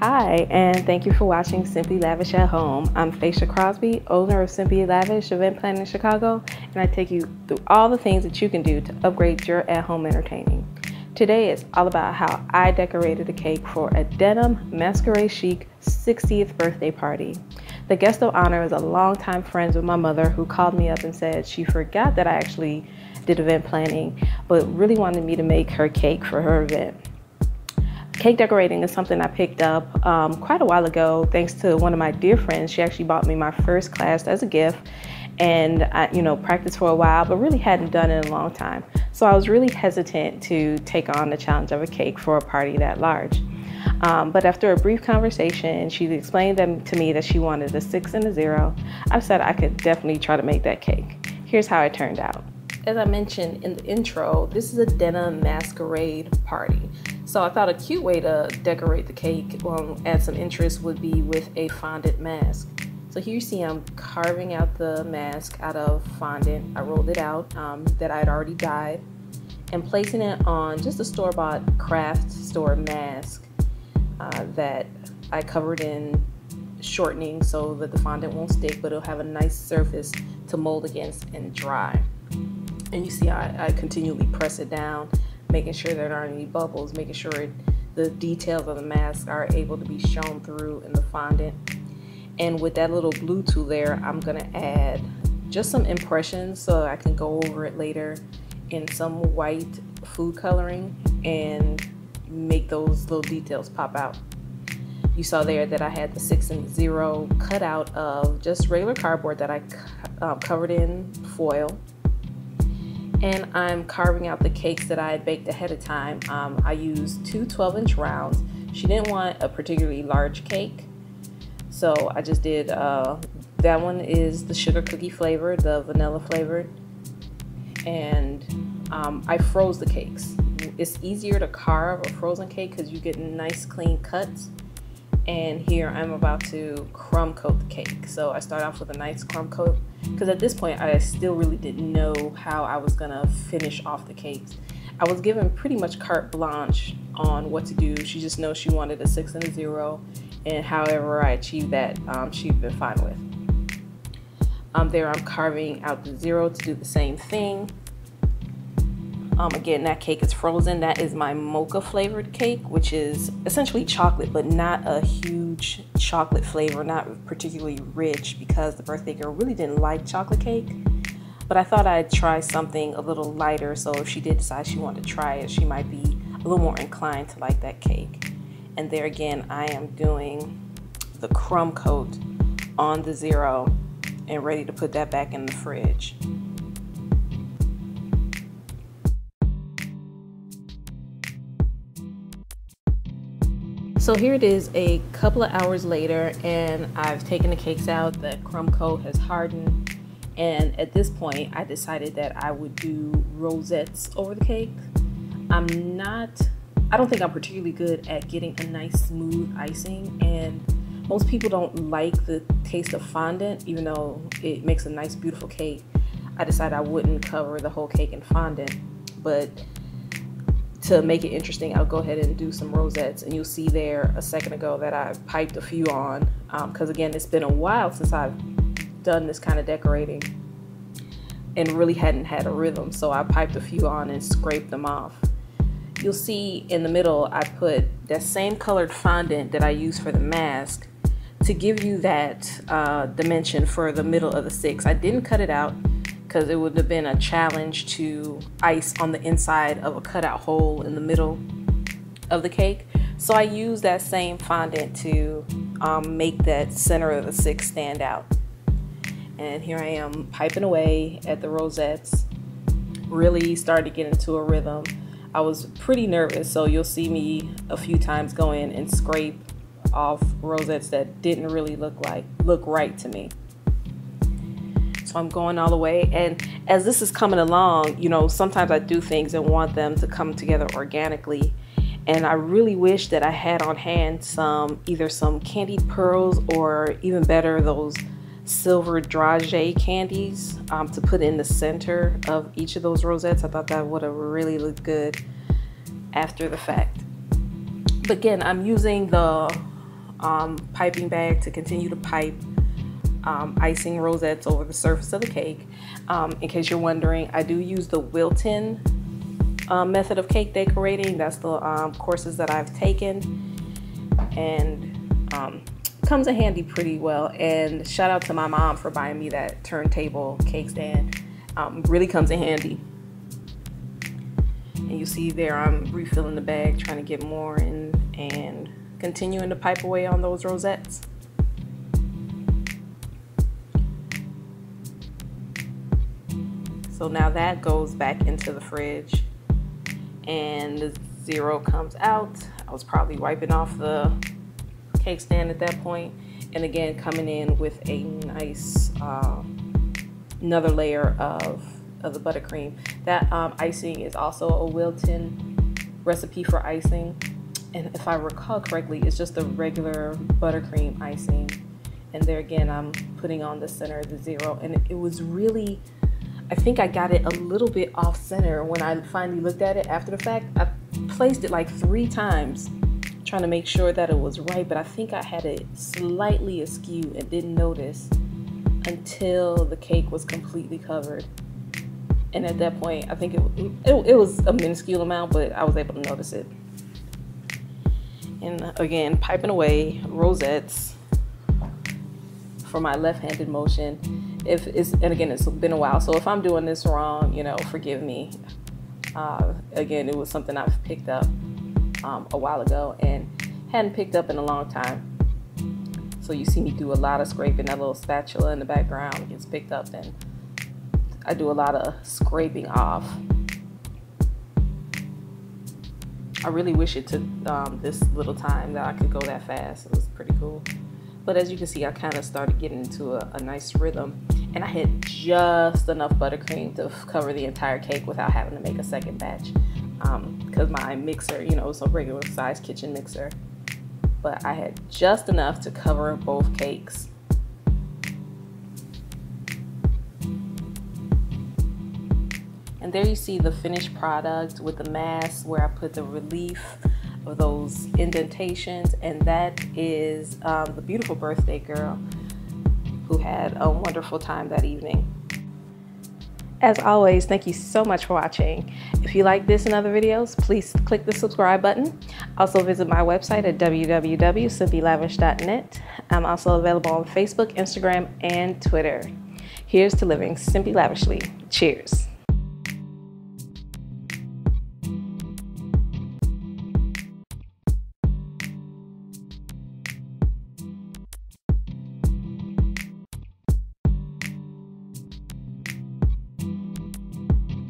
Hi, and thank you for watching Simply Lavish at Home. I'm Facia Crosby, owner of Simply Lavish Event Planning in Chicago, and I take you through all the things that you can do to upgrade your at-home entertaining. Today is all about how I decorated a cake for a denim masquerade chic 60th birthday party. The guest of honor is a longtime friend of my mother who called me up and said she forgot that I actually did event planning, but really wanted me to make her cake for her event. Cake decorating is something I picked up quite a while ago thanks to one of my dear friends. She actually bought me my first class as a gift, and I practiced for a while but really hadn't done it in a long time. So I was really hesitant to take on the challenge of a cake for a party that large. But after a brief conversation, she explained to me that she wanted a 6 and a 0. I said I could definitely try to make that cake. Here's how it turned out. As I mentioned in the intro, this is a denim masquerade party. So I thought a cute way to decorate the cake, add some interest, would be with a fondant mask. So here you see I'm carving out the mask out of fondant. I rolled it out that I had already dyed and placing it on just a store-bought craft store mask that I covered in shortening so that the fondant won't stick, but it'll have a nice surface to mold against and dry. And you see I continually press it down, making sure there aren't any bubbles, making sure the details of the mask are able to be shown through in the fondant. And with that little blue tool there, I'm gonna add just some impressions so I can go over it later in some white food coloring and make those little details pop out. You saw there that I had the 6 and 0 cut out of just regular cardboard that I covered in foil. And I'm carving out the cakes that I had baked ahead of time. I used two 12-inch rounds. She didn't want a particularly large cake, so I just did, that one is the sugar cookie flavor, the vanilla flavored, and I froze the cakes. It's easier to carve a frozen cake because you get nice clean cuts. And here I'm about to crumb coat the cake. So I start off with a nice crumb coat because at this point I still really didn't know how I was gonna finish off the cakes. I was given pretty much carte blanche on what to do. She just knows she wanted a 6 and a 0, and however I achieved that, she'd been fine with. There I'm carving out the 0 to do the same thing. Again, that cake is frozen. That is my Mocha flavored cake, which is essentially chocolate, but not a huge chocolate flavor, not particularly rich, because the birthday girl really didn't like chocolate cake. But I thought I'd try something a little lighter, so if she did decide she wanted to try it, she might be a little more inclined to like that cake. And there again, I am doing the crumb coat on the 0 and ready to put that back in the fridge. So here it is a couple of hours later, and I've taken the cakes out. The crumb coat has hardened, and at this point I decided that I would do rosettes over the cake. I don't think I'm particularly good at getting a nice smooth icing, and most people don't like the taste of fondant, even though it makes a nice beautiful cake. I decided I wouldn't cover the whole cake in fondant, but to make it interesting, I'll go ahead and do some rosettes, and you'll see there a second ago that I piped a few on because again, it's been a while since I've done this kind of decorating and really hadn't had a rhythm, so I piped a few on and scraped them off. You'll see in the middle I put that same colored fondant that I used for the mask to give you that dimension for the middle of the 6. I didn't cut it out because it would have been a challenge to ice on the inside of a cutout hole in the middle of the cake. So I used that same fondant to make that center of the 6 stand out. And here I am piping away at the rosettes, really started to get into a rhythm. I was pretty nervous, so you'll see me a few times go in and scrape off rosettes that didn't really look right to me. So I'm going all the way, and as this is coming along, sometimes I do things and want them to come together organically, and I really wish that I had on hand either some candied pearls, or even better, those silver dragée candies to put in the center of each of those rosettes. I thought that would have really looked good after the fact. But again, I'm using the piping bag to continue to pipe icing rosettes over the surface of the cake. In case you're wondering, I do use the Wilton method of cake decorating. That's the courses that I've taken, and comes in handy pretty well. And shout out to my mom for buying me that turntable cake stand. Really comes in handy. And you see there I'm refilling the bag, trying to get more in, and continuing to pipe away on those rosettes. So now that goes back into the fridge, and the zero comes out. I was probably wiping off the cake stand at that point, and again coming in with a nice another layer of the buttercream. That icing is also a Wilton recipe for icing, and if I recall correctly, it's just a regular buttercream icing. And there again, I'm putting on the center of the zero, and it was really, I think I got it a little bit off center when I finally looked at it after the fact. I placed it like 3 times trying to make sure that it was right, but I think I had it slightly askew and didn't notice until the cake was completely covered. And at that point, I think it was a minuscule amount, but I was able to notice it. And again, piping away rosettes for my left-handed motion. And again, it's been a while, so if I'm doing this wrong, you know, forgive me. Again, it was something I've picked up a while ago and hadn't picked up in a long time. So you see me do a lot of scraping. That little spatula in the background gets picked up, and I do a lot of scraping off. I really wish it took this little time that I could go that fast. It was pretty cool. But as you can see, I kind of started getting into a nice rhythm, and I had just enough buttercream to cover the entire cake without having to make a second batch, because my mixer, you know, was a regular size kitchen mixer, but I had just enough to cover both cakes. And there you see the finished product with the mask where I put the relief of those indentations, and that is the beautiful birthday girl who had a wonderful time that evening. As always, thank you so much for watching. If you like this and other videos, please click the subscribe button. Also visit my website at www.simplylavish.net. I'm also available on Facebook, Instagram, and Twitter. Here's to living simply lavishly. Cheers.